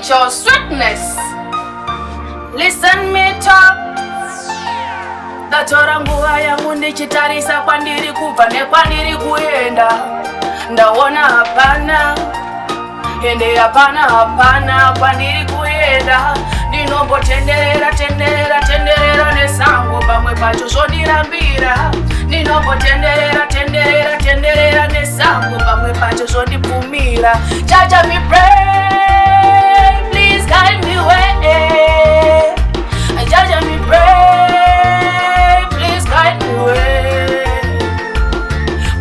your sweetness. Listen me talk. Ndatora nguva yangu ndichitarisa kwandiri kubva nekwandiri kuenda. Ndaona hapana, ende hapana kwandiri kuenda. Ndinombotenderera nesango pamwe pacho zvondirambira. Ndinombotenderera nesango pamwe pacho zvondipfumira. Jaja me pray, please guide me way. Jaja me pray, please guide me way.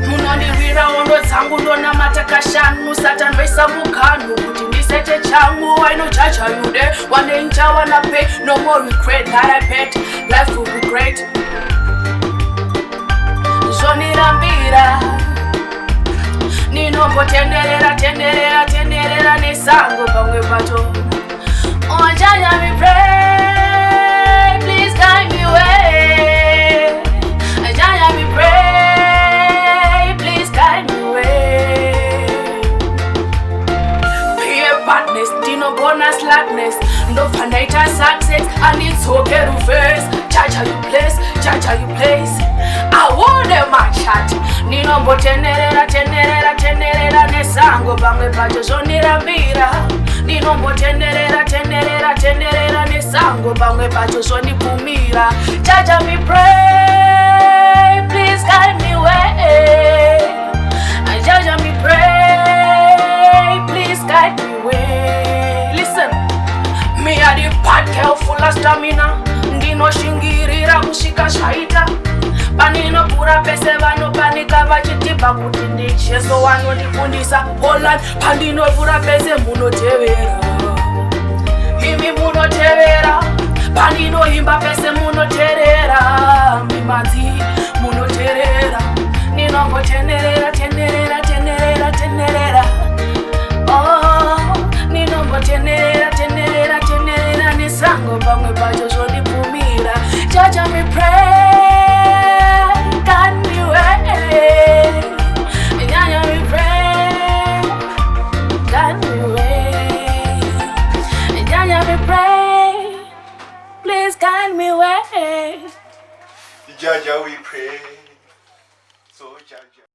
Munondirwira wondo dzangu ndonamata kashanu, Satan vaisa mukanu kuti ndisete changu. I know Jaja you there, one day I wanna pay, no more regret that I bet, life will be great. Zvondirambira, ndinombotenderera nesango pamwe pacho. Oh Jaja me pray, please guide me way. Jaja me pray, please guide me way. Peer badness, ndinogona slackness, ndofandaita success, and it's okay to face. Jaja you place, Jaja you place. I want them my chat. Ndinombotenderera nesango pamwe pacho zvondirambira. Ndinombotenderera nesango pamwe pacho zvondipfumira. Jaja me pray, please guide me way. Jaja me pray, please guide me way. Listen, me a the bad girl full of stamina. Ndinoshingirira kusvika zvaita. Paninopura pese vanopanika vachitipa kuti ndijesu wanondifundisa Holland. Pandinopura pese munotevera, imi munotevera. Pandinoimba pese munoteerera, mimadzi munoteerera. Ndinombotenderera oh, ndinombotenderera nesango pamwe pacho zvondipfumira. Jaja me pray, guide me way. Jaja me pray, guide me way. Jaja me pray, please guide me way. Jaja we pray.